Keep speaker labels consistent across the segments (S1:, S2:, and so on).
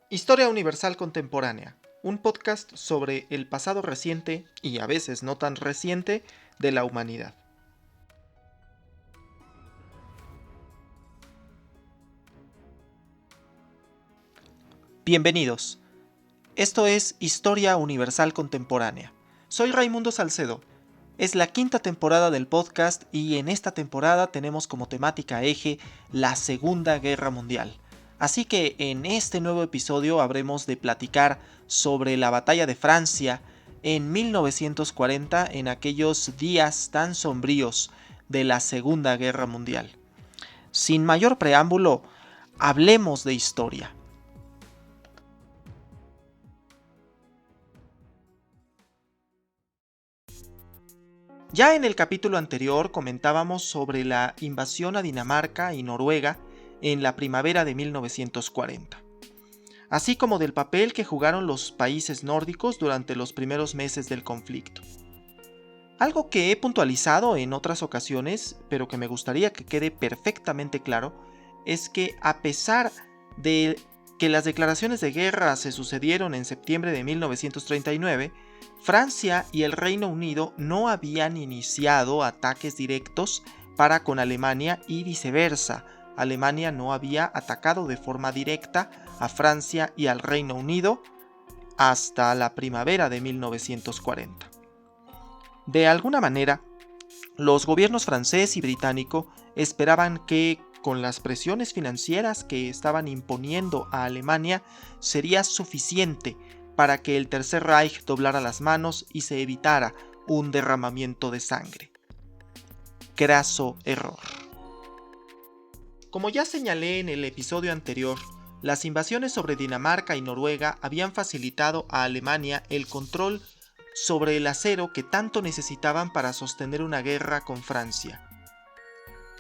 S1: Historia Universal Contemporánea, un podcast sobre el pasado reciente y a veces no tan reciente de la humanidad. Bienvenidos. Esto es Historia Universal Contemporánea. Soy Raimundo Salcedo. Es la quinta temporada del podcast y en esta temporada tenemos como temática eje la Segunda Guerra Mundial. Así que en este nuevo episodio habremos de platicar sobre la batalla de Francia en 1940, en aquellos días tan sombríos de la Segunda Guerra Mundial. Sin mayor preámbulo, hablemos de historia. Ya en el capítulo anterior comentábamos sobre la invasión a Dinamarca y Noruega en la primavera de 1940, así como del papel que jugaron los países nórdicos durante los primeros meses del conflicto. Algo que he puntualizado en otras ocasiones, pero que me gustaría que quede perfectamente claro, es que a pesar de que las declaraciones de guerra se sucedieron en septiembre de 1939, Francia y el Reino Unido no habían iniciado ataques directos para con Alemania y viceversa. Alemania no había atacado de forma directa a Francia y al Reino Unido hasta la primavera de 1940. De alguna manera, los gobiernos francés y británico esperaban que, con las presiones financieras que estaban imponiendo a Alemania, sería suficiente para que el Tercer Reich doblara las manos y se evitara un derramamiento de sangre. Craso error. Como ya señalé en el episodio anterior, las invasiones sobre Dinamarca y Noruega habían facilitado a Alemania el control sobre el acero que tanto necesitaban para sostener una guerra con Francia.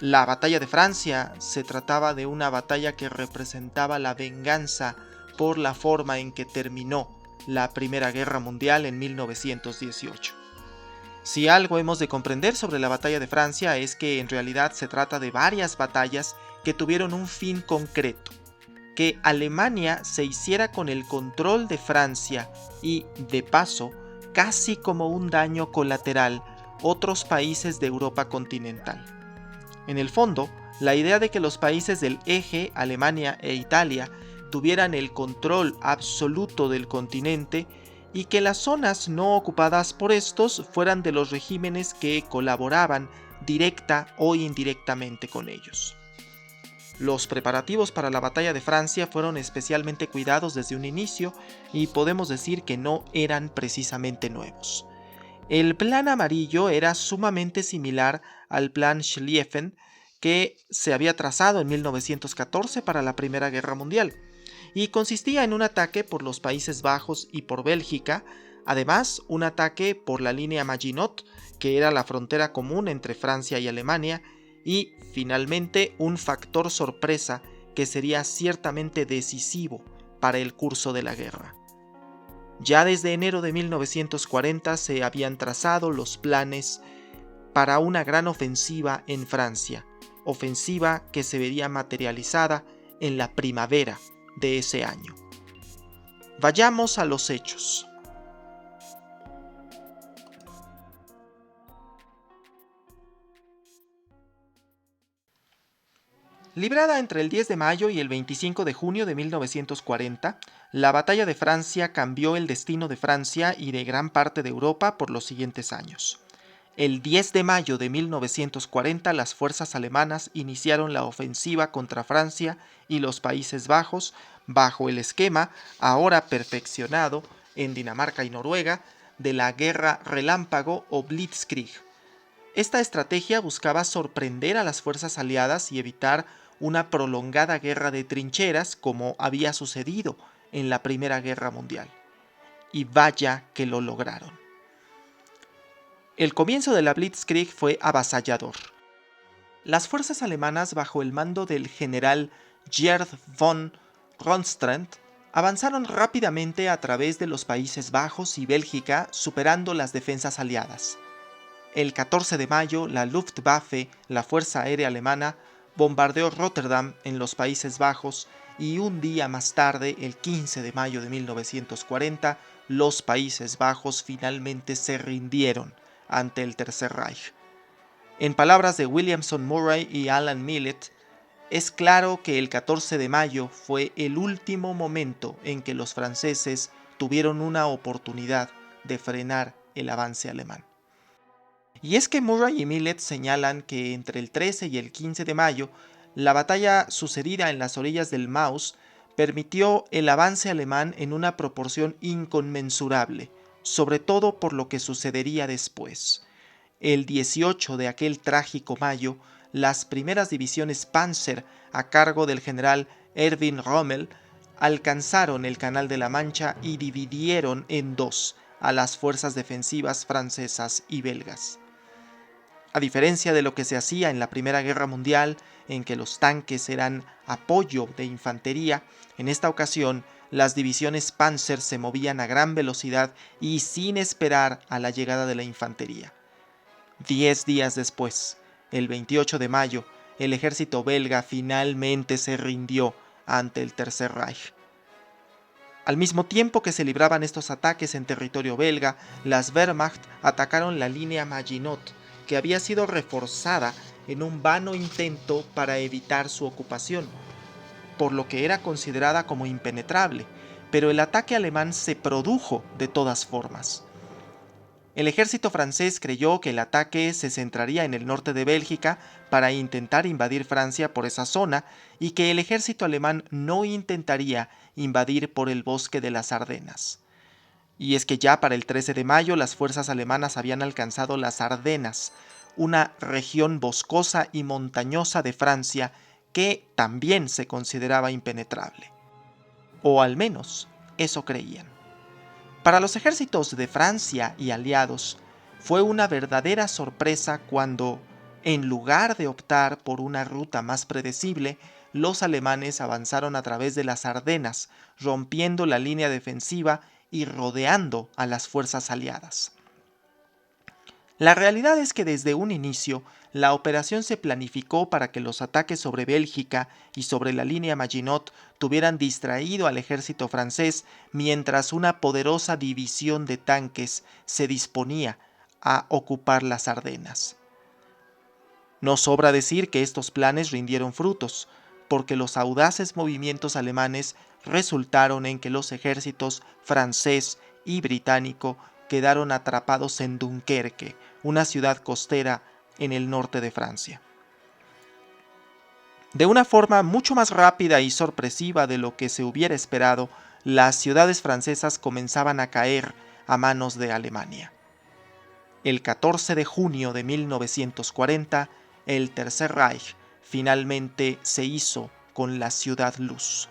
S1: La batalla de Francia se trataba de una batalla que representaba la venganza por la forma en que terminó la Primera Guerra Mundial en 1918. Si algo hemos de comprender sobre la batalla de Francia es que en realidad se trata de varias batallas que tuvieron un fin concreto: que Alemania se hiciera con el control de Francia y, de paso, casi como un daño colateral, otros países de Europa continental. En el fondo, la idea de que los países del eje, Alemania e Italia, tuvieran el control absoluto del continente y que las zonas no ocupadas por estos fueran de los regímenes que colaboraban directa o indirectamente con ellos. Los preparativos para la batalla de Francia fueron especialmente cuidados desde un inicio y podemos decir que no eran precisamente nuevos. El plan amarillo era sumamente similar al plan Schlieffen que se había trazado en 1914 para la Primera Guerra Mundial y consistía en un ataque por los Países Bajos y por Bélgica, además un ataque por la línea Maginot, que era la frontera común entre Francia y Alemania, y finalmente un factor sorpresa que sería ciertamente decisivo para el curso de la guerra. Ya desde enero de 1940 se habían trazado los planes para una gran ofensiva en Francia, ofensiva que se vería materializada en la primavera de ese año. Vayamos a los hechos. Librada entre el 10 de mayo y el 25 de junio de 1940, la batalla de Francia cambió el destino de Francia y de gran parte de Europa por los siguientes años. El 10 de mayo de 1940 las fuerzas alemanas iniciaron la ofensiva contra Francia y los Países Bajos bajo el esquema, ahora perfeccionado en Dinamarca y Noruega, de la guerra relámpago o Blitzkrieg. Esta estrategia buscaba sorprender a las fuerzas aliadas y evitar una prolongada guerra de trincheras como había sucedido en la Primera Guerra Mundial. Y vaya que lo lograron. El comienzo de la Blitzkrieg fue avasallador. Las fuerzas alemanas bajo el mando del general Gerd von Rundstedt avanzaron rápidamente a través de los Países Bajos y Bélgica, superando las defensas aliadas. El 14 de mayo, la Luftwaffe, la Fuerza Aérea Alemana, bombardeó Rotterdam en los Países Bajos y un día más tarde, el 15 de mayo de 1940, los Países Bajos finalmente se rindieron ante el Tercer Reich. En palabras de Williamson Murray y Alan Millett, es claro que el 14 de mayo fue el último momento en que los franceses tuvieron una oportunidad de frenar el avance alemán. Y es que Murray y Millett señalan que entre el 13 y el 15 de mayo, la batalla sucedida en las orillas del Maus permitió el avance alemán en una proporción inconmensurable, sobre todo por lo que sucedería después. El 18 de aquel trágico mayo, las primeras divisiones Panzer a cargo del general Erwin Rommel alcanzaron el Canal de la Mancha y dividieron en dos a las fuerzas defensivas francesas y belgas. A diferencia de lo que se hacía en la Primera Guerra Mundial, en que los tanques eran apoyo de infantería, en esta ocasión las divisiones Panzer se movían a gran velocidad y sin esperar a la llegada de la infantería. 10 días después, el 28 de mayo, el ejército belga finalmente se rindió ante el Tercer Reich. Al mismo tiempo que se libraban estos ataques en territorio belga, las Wehrmacht atacaron la línea Maginot, que había sido reforzada en un vano intento para evitar su ocupación, por lo que era considerada como impenetrable, pero el ataque alemán se produjo de todas formas. El ejército francés creyó que el ataque se centraría en el norte de Bélgica para intentar invadir Francia por esa zona y que el ejército alemán no intentaría invadir por el bosque de las Ardenas. Y es que ya para el 13 de mayo las fuerzas alemanas habían alcanzado las Ardenas, una región boscosa y montañosa de Francia que también se consideraba impenetrable. O al menos eso creían. Para los ejércitos de Francia y aliados, fue una verdadera sorpresa cuando, en lugar de optar por una ruta más predecible, los alemanes avanzaron a través de las Ardenas, rompiendo la línea defensiva y rodeando a las fuerzas aliadas. La realidad es que desde un inicio, la operación se planificó para que los ataques sobre Bélgica y sobre la línea Maginot tuvieran distraído al ejército francés mientras una poderosa división de tanques se disponía a ocupar las Ardenas. No sobra decir que estos planes rindieron frutos, porque los audaces movimientos alemanes resultaron en que los ejércitos francés y británico quedaron atrapados en Dunkerque, una ciudad costera en el norte de Francia. De una forma mucho más rápida y sorpresiva de lo que se hubiera esperado, las ciudades francesas comenzaban a caer a manos de Alemania. El 14 de junio de 1940, el Tercer Reich finalmente se hizo con la Ciudad Luz.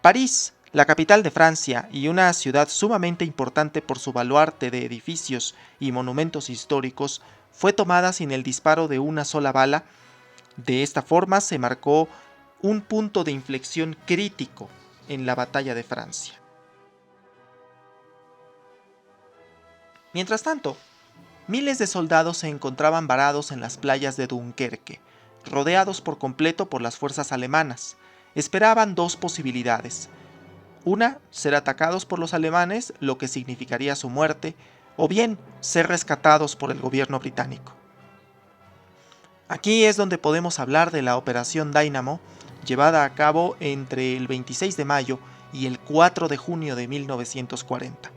S1: París, la capital de Francia y una ciudad sumamente importante por su baluarte de edificios y monumentos históricos, fue tomada sin el disparo de una sola bala. De esta forma se marcó un punto de inflexión crítico en la batalla de Francia. Mientras tanto, miles de soldados se encontraban varados en las playas de Dunkerque, rodeados por completo por las fuerzas alemanas. Esperaban dos posibilidades. Una, ser atacados por los alemanes, lo que significaría su muerte, o bien ser rescatados por el gobierno británico. Aquí es donde podemos hablar de la Operación Dynamo, llevada a cabo entre el 26 de mayo y el 4 de junio de 1940,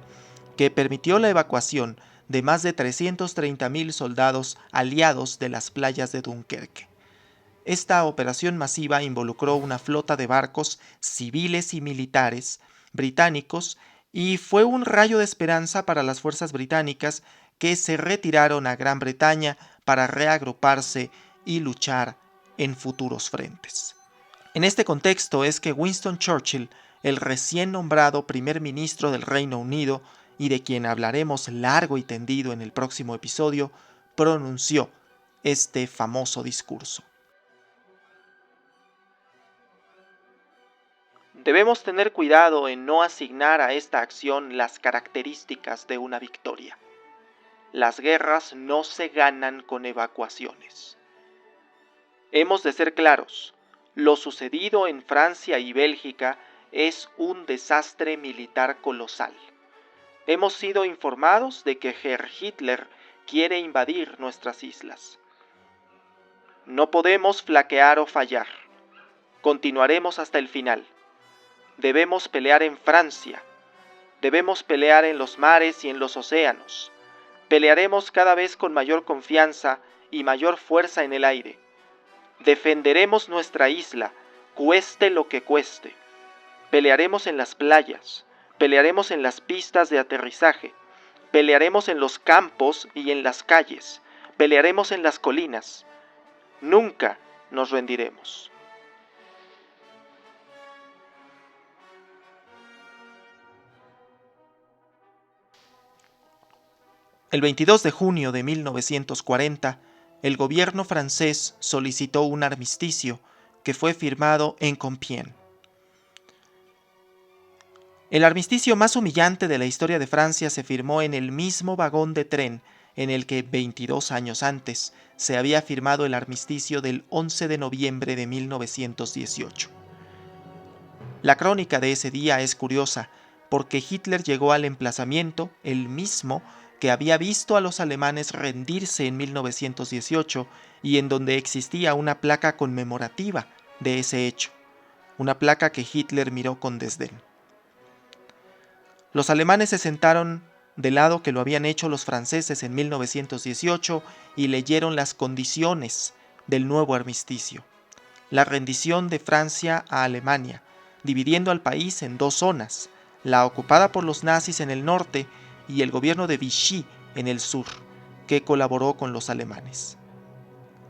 S1: que permitió la evacuación de más de 330.000 soldados aliados de las playas de Dunkerque. Esta operación masiva involucró una flota de barcos civiles y militares británicos y fue un rayo de esperanza para las fuerzas británicas que se retiraron a Gran Bretaña para reagruparse y luchar en futuros frentes. En este contexto es que Winston Churchill, el recién nombrado primer ministro del Reino Unido y de quien hablaremos largo y tendido en el próximo episodio, pronunció este famoso discurso. Debemos tener cuidado en no asignar a esta acción las características de una victoria. Las guerras no se ganan con evacuaciones. Hemos de ser claros, Lo sucedido en Francia y Bélgica es un desastre militar colosal. Hemos sido informados de que Herr Hitler quiere invadir nuestras islas. No podemos flaquear o fallar. Continuaremos hasta el final. Debemos pelear en Francia. Debemos pelear en los mares y en los océanos. Pelearemos cada vez con mayor confianza y mayor fuerza en el aire. Defenderemos nuestra isla, cueste lo que cueste. Pelearemos en las playas, pelearemos en las pistas de aterrizaje, pelearemos en los campos y en las calles, pelearemos en las colinas. Nunca nos rendiremos. El 22 de junio de 1940, el gobierno francés solicitó un armisticio que fue firmado en Compiègne. El armisticio más humillante de la historia de Francia se firmó en el mismo vagón de tren en el que 22 años antes se había firmado el armisticio del 11 de noviembre de 1918. La crónica de ese día es curiosa porque Hitler llegó al emplazamiento, el mismo que había visto a los alemanes rendirse en 1918 y en donde existía una placa conmemorativa de ese hecho, una placa que Hitler miró con desdén. Los alemanes se sentaron del lado que lo habían hecho los franceses en 1918 y leyeron las condiciones del nuevo armisticio. La rendición de Francia a Alemania, dividiendo al país en dos zonas, la ocupada por los nazis en el norte y el gobierno de Vichy en el sur, que colaboró con los alemanes.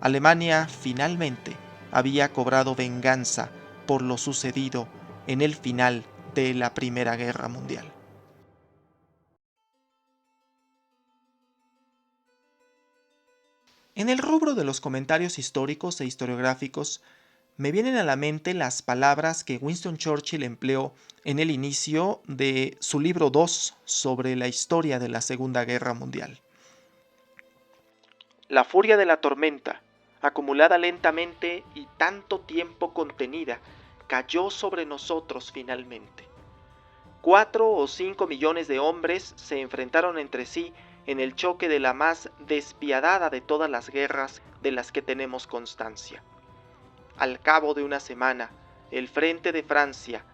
S1: Alemania finalmente había cobrado venganza por lo sucedido en el final de la Primera Guerra Mundial. En el rubro de los comentarios históricos e historiográficos, me vienen a la mente las palabras que Winston Churchill empleó en el inicio de su libro 2 sobre la historia de la Segunda Guerra Mundial. La furia de la tormenta, acumulada lentamente y tanto tiempo contenida, cayó sobre nosotros finalmente. 4 o 5 millones de hombres se enfrentaron entre sí en el choque de la más despiadada de todas las guerras de las que tenemos constancia. Al cabo de una semana, el frente de Francia,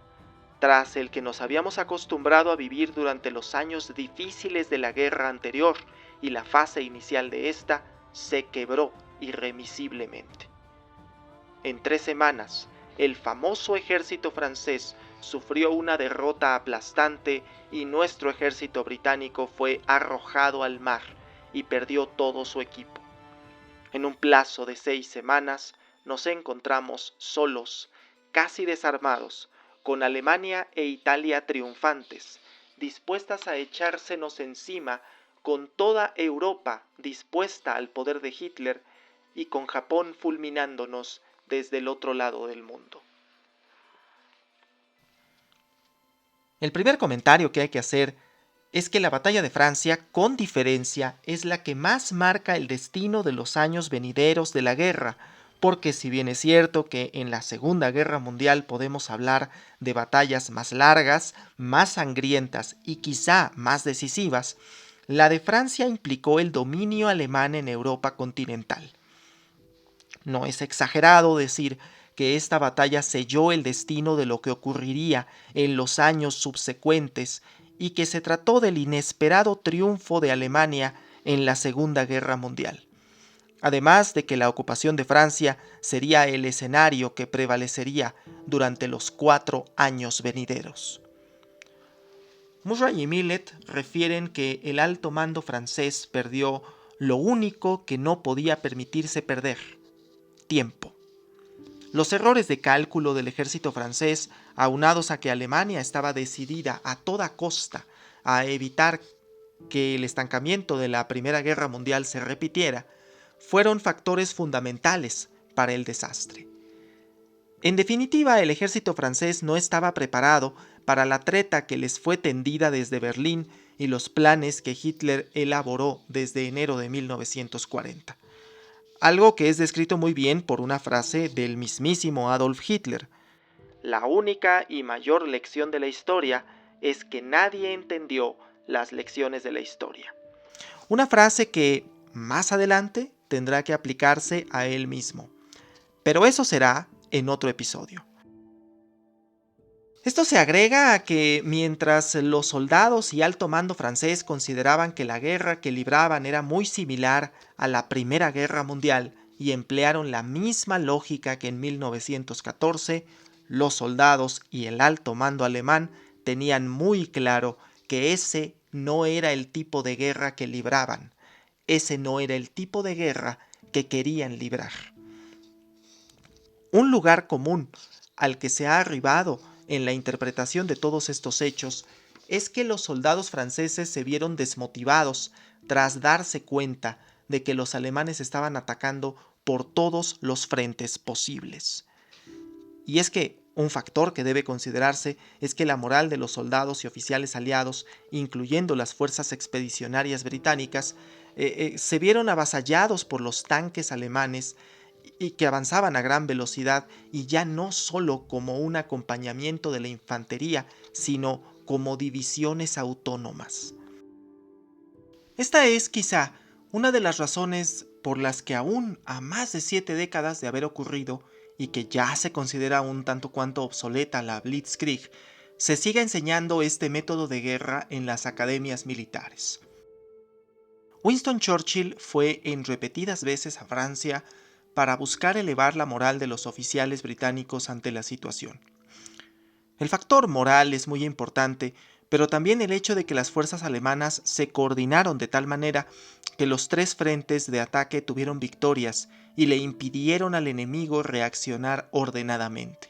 S1: tras el que nos habíamos acostumbrado a vivir durante los años difíciles de la guerra anterior y la fase inicial de esta, se quebró irremisiblemente. En 3 semanas, el famoso ejército francés sufrió una derrota aplastante y nuestro ejército británico fue arrojado al mar y perdió todo su equipo. En un plazo de 6 semanas nos encontramos solos, casi desarmados, con Alemania e Italia triunfantes, dispuestas a echársenos encima, con toda Europa dispuesta al poder de Hitler y con Japón fulminándonos desde el otro lado del mundo. El primer comentario que hay que hacer es que la batalla de Francia, con diferencia, es la que más marca el destino de los años venideros de la guerra, porque si bien es cierto que en la Segunda Guerra Mundial podemos hablar de batallas más largas, más sangrientas y quizá más decisivas, la de Francia implicó el dominio alemán en Europa continental. No es exagerado decir que esta batalla selló el destino de lo que ocurriría en los años subsecuentes y que se trató del inesperado triunfo de Alemania en la Segunda Guerra Mundial. Además de que la ocupación de Francia sería el escenario que prevalecería durante los 4 años venideros. Murray y Millet refieren que el alto mando francés perdió lo único que no podía permitirse perder: tiempo. Los errores de cálculo del ejército francés, aunados a que Alemania estaba decidida a toda costa a evitar que el estancamiento de la Primera Guerra Mundial se repitiera, fueron factores fundamentales para el desastre. En definitiva, el ejército francés no estaba preparado para la treta que les fue tendida desde Berlín y los planes que Hitler elaboró desde enero de 1940. algo que es descrito muy bien por una frase del mismísimo Adolf Hitler. La única y mayor lección de la historia es que nadie entendió las lecciones de la historia. Una frase que, más adelante, tendrá que aplicarse a él mismo. Pero eso será en otro episodio. Esto se agrega a que mientras los soldados y alto mando francés consideraban que la guerra que libraban era muy similar a la Primera Guerra Mundial y emplearon la misma lógica que en 1914, los soldados y el alto mando alemán tenían muy claro que ese no era el tipo de guerra que libraban, ese no era el tipo de guerra que querían librar. Un lugar común al que se ha arribado en la interpretación de todos estos hechos es que los soldados franceses se vieron desmotivados tras darse cuenta de que los alemanes estaban atacando por todos los frentes posibles. Y es que un factor que debe considerarse es que la moral de los soldados y oficiales aliados, incluyendo las fuerzas expedicionarias británicas, se vieron avasallados por los tanques alemanes y que avanzaban a gran velocidad y ya no solo como un acompañamiento de la infantería, sino como divisiones autónomas. Esta es quizá una de las razones por las que aún a más de 7 décadas de haber ocurrido y que ya se considera un tanto cuanto obsoleta la Blitzkrieg, se sigue enseñando este método de guerra en las academias militares. Winston Churchill fue en repetidas veces a Francia para buscar elevar la moral de los oficiales británicos ante la situación. El factor moral es muy importante, pero también el hecho de que las fuerzas alemanas se coordinaron de tal manera que los tres frentes de ataque tuvieron victorias y le impidieron al enemigo reaccionar ordenadamente.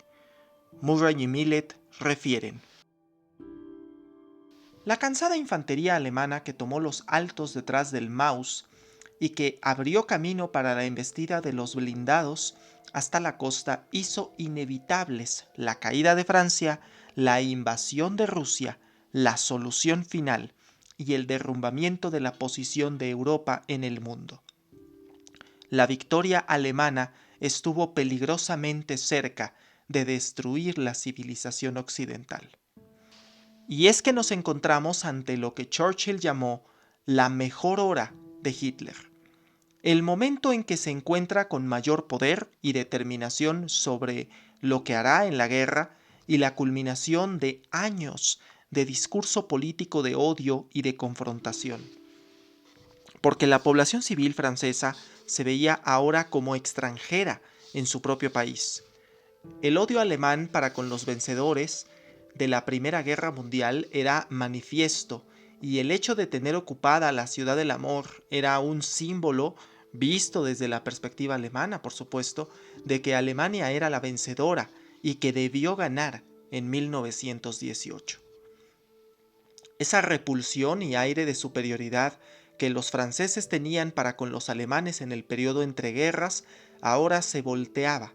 S1: Murray y Millet refieren: la cansada infantería alemana que tomó los altos detrás del Maus y que abrió camino para la embestida de los blindados hasta la costa hizo inevitables la caída de Francia, la invasión de Rusia, la solución final y el derrumbamiento de la posición de Europa en el mundo. La victoria alemana estuvo peligrosamente cerca de destruir la civilización occidental. Y es que nos encontramos ante lo que Churchill llamó la mejor hora de Hitler. El momento en que se encuentra con mayor poder y determinación sobre lo que hará en la guerra y la culminación de años de discurso político de odio y de confrontación. Porque la población civil francesa se veía ahora como extranjera en su propio país. El odio alemán para con los vencedores de la Primera Guerra Mundial era manifiesto y el hecho de tener ocupada la ciudad del amor era un símbolo, visto desde la perspectiva alemana, por supuesto, de que Alemania era la vencedora y que debió ganar en 1918. Esa repulsión y aire de superioridad que los franceses tenían para con los alemanes en el periodo entre guerras ahora se volteaba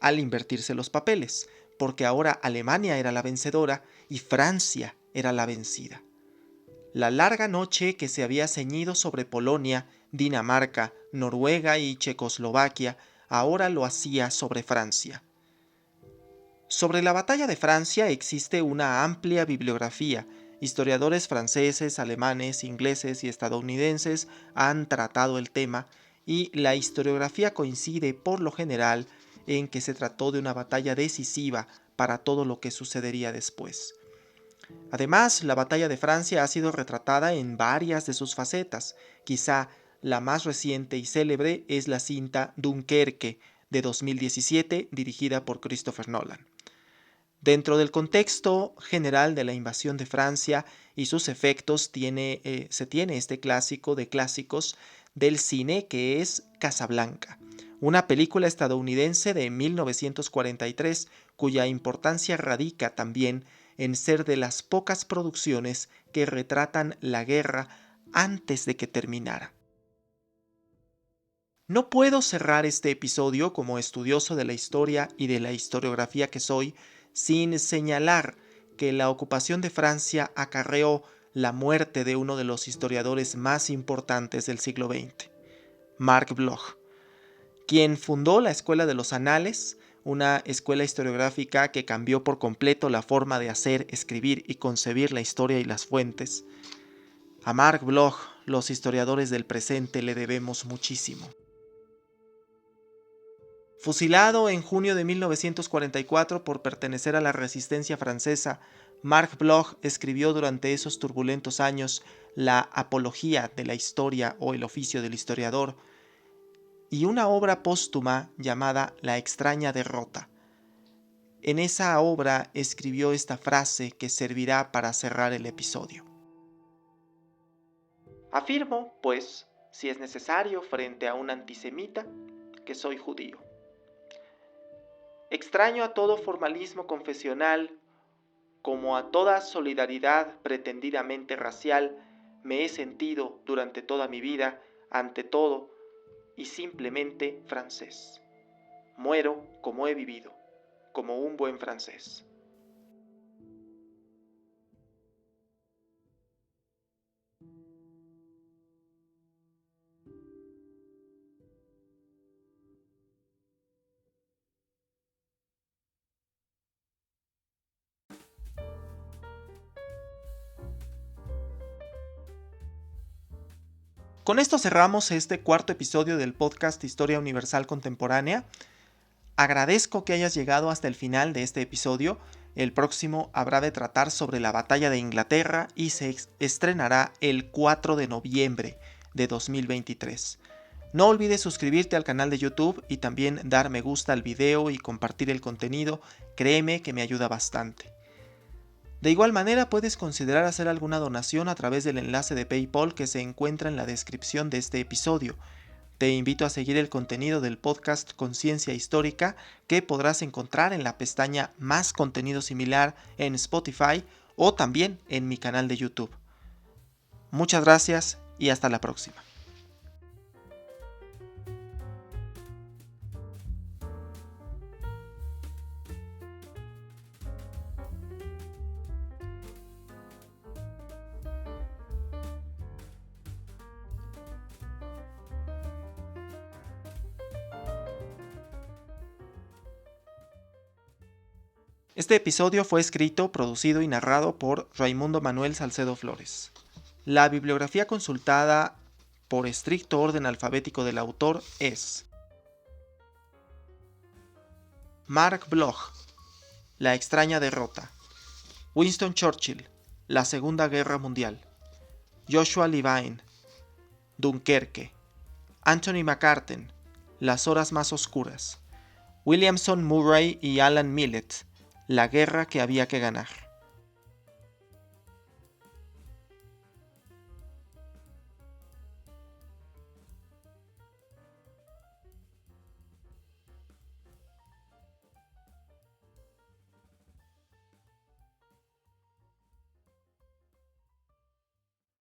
S1: al invertirse los papeles, porque ahora Alemania era la vencedora y Francia era la vencida. La larga noche que se había ceñido sobre Polonia, Dinamarca, Noruega y Checoslovaquia ahora lo hacía sobre Francia. Sobre la batalla de Francia existe una amplia bibliografía. Historiadores franceses, alemanes, ingleses y estadounidenses han tratado el tema y la historiografía coincide por lo general en que se trató de una batalla decisiva para todo lo que sucedería después. Además, la batalla de Francia ha sido retratada en varias de sus facetas. Quizá la más reciente y célebre es la cinta Dunkerque de 2017, dirigida por Christopher Nolan. Dentro del contexto general de la invasión de Francia y sus efectos se tiene este clásico de clásicos del cine que es Casablanca, una película estadounidense de 1943 cuya importancia radica también en ser de las pocas producciones que retratan la guerra antes de que terminara. No puedo cerrar este episodio como estudioso de la historia y de la historiografía que soy sin señalar que la ocupación de Francia acarreó la muerte de uno de los historiadores más importantes del siglo XX, Marc Bloch. quien fundó la Escuela de los Anales, una escuela historiográfica que cambió por completo la forma de hacer, escribir y concebir la historia y las fuentes. A Marc Bloch, los historiadores del presente, le debemos muchísimo. Fusilado en junio de 1944 por pertenecer a la resistencia francesa, Marc Bloch escribió durante esos turbulentos años la Apología de la Historia o el oficio del historiador, y una obra póstuma llamada La extraña derrota. En esa obra escribió esta frase que servirá para cerrar el episodio. Afirmo, pues, si es necesario frente a un antisemita, que soy judío. Extraño a todo formalismo confesional, como a toda solidaridad pretendidamente racial, me he sentido durante toda mi vida, ante todo y simplemente francés. Muero como he vivido, como un buen francés. Con esto cerramos este cuarto episodio del podcast Historia Universal Contemporánea. Agradezco que hayas llegado hasta el final de este episodio. El próximo habrá de tratar sobre la batalla de Inglaterra y se estrenará el 4 de noviembre de 2023. No olvides suscribirte al canal de YouTube y también dar me gusta al video y compartir el contenido. Créeme que me ayuda bastante. De igual manera puedes considerar hacer alguna donación a través del enlace de PayPal que se encuentra en la descripción de este episodio. Te invito a seguir el contenido del podcast Conciencia Histórica que podrás encontrar en la pestaña Más contenido similar en Spotify o también en mi canal de YouTube. Muchas gracias y hasta la próxima. Este episodio fue escrito, producido y narrado por Raimundo Manuel Salcedo Flores. La bibliografía consultada por estricto orden alfabético del autor es Marc Bloch, La extraña derrota; Winston Churchill, La Segunda Guerra Mundial; Joshua Levine, Dunkerque; Anthony McCarten, Las horas más oscuras; Williamson Murray y Alan Millett, La guerra que había que ganar.